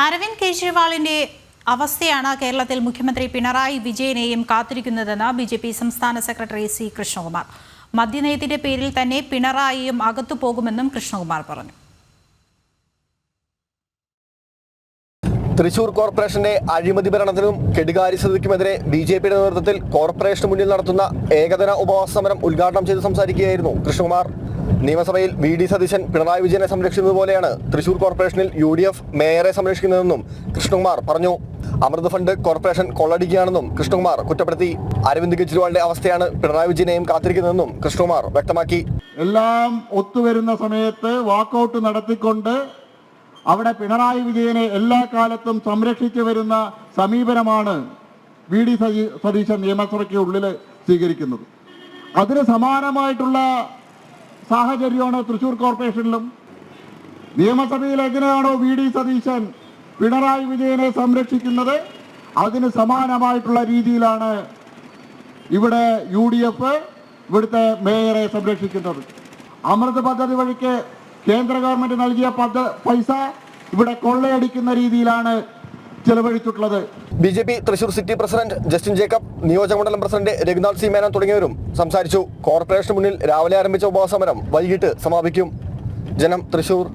അരവിന്ദ് കെജ്രിവാളിന്റെ അവസ്ഥയാണ് കേരളത്തിൽ മുഖ്യമന്ത്രി പിണറായി വിജയനെയും കാത്തിരിക്കുന്നതെന്ന് ബിജെപി സംസ്ഥാന സെക്രട്ടറി സി കൃഷ്ണകുമാർ. മദ്യനയത്തിന്റെ പേരിൽ തന്നെ പിണറായിയും അകത്തു പോകുമെന്നും കൃഷ്ണകുമാർ പറഞ്ഞു. തൃശൂർ കോർപ്പറേഷന്റെ അഴിമതി ഭരണത്തിനും കെടുകാര്യസ്ഥതയ്ക്കുമെതിരെ ബിജെപിയുടെ നേതൃത്വത്തിൽ കോർപ്പറേഷന് മുന്നിൽ നടത്തുന്ന ഏകദിന ഉപവാസ സമരം ഉദ്ഘാടനം ചെയ്ത് സംസാരിക്കുകയായിരുന്നു കൃഷ്ണകുമാർ. നിയമസഭയിൽ വി.ഡി. സതീശൻ പിണറായി വിജയനെ സംരക്ഷിക്കുന്നതുപോലെയാണ് തൃശൂർ കോർപ്പറേഷനിൽ UDF മേയറെ സംരക്ഷിക്കുന്നതെന്നും കൃഷ്ണകുമാർ പറഞ്ഞു. അമൃത് ഫണ്ട് കോർപ്പറേഷൻ കൊള്ളടിക്കുകയാണെന്നും കൃഷ്ണകുമാർ കുറ്റപ്പെടുത്തി. അരവിന്ദ് കെജ്രിവാളിന്റെ അവസ്ഥയാണ് പിണറായി വിജയനെയും കാത്തിരിക്കുന്നതെന്നും കൃഷ്ണകുമാർ വ്യക്തമാക്കി. എല്ലാം ഒത്തുവരുന്ന സമയത്ത് വാക്കൌട്ട് നടത്തിക്കൊണ്ട് അവിടെ പിണറായി വിജയനെ എല്ലാ കാലത്തും സംരക്ഷിച്ചു വരുന്ന സമീപനമാണ് വി.ഡി. സതീശൻ നിയമസഭയ്ക്ക് ഉള്ളിൽ സ്വീകരിക്കുന്നത്. അതിന് സമാനമായിട്ടുള്ള സാഹചര്യമാണ് തൃശൂർ കോർപ്പറേഷനിലും. നിയമസഭയിൽ എങ്ങനെയാണോ വി.ഡി. സതീശൻ പിണറായി വിജയനെ സംരക്ഷിക്കുന്നത്, അതിന് സമാനമായിട്ടുള്ള രീതിയിലാണ് ഇവിടെ UDF ഇവിടുത്തെ മേയറെ സംരക്ഷിക്കുന്നത്. അമൃത് പദ്ധതി വഴിക്ക് കേന്ദ്ര ഗവൺമെന്റ് നൽകിയ പൈസ ഇവിടെ കൊള്ളയടിക്കുന്ന രീതിയിലാണ് ചെലവഴിച്ചിട്ടുള്ളത്. BJP Thrissur city president Justin Jacob, നിയോജകമണ്ഡലം പ്രസിഡന്റ് രഘുനാഥ് സി മേനോൻ തുടങ്ങിയവരും സംസാരിച്ചു. കോർപ്പറേഷന് മുന്നിൽ രാവിലെ ആരംഭിച്ച ഉപവാസ സമരം വൈകിട്ട് സമാപിക്കും. ജനം, തൃശൂർ.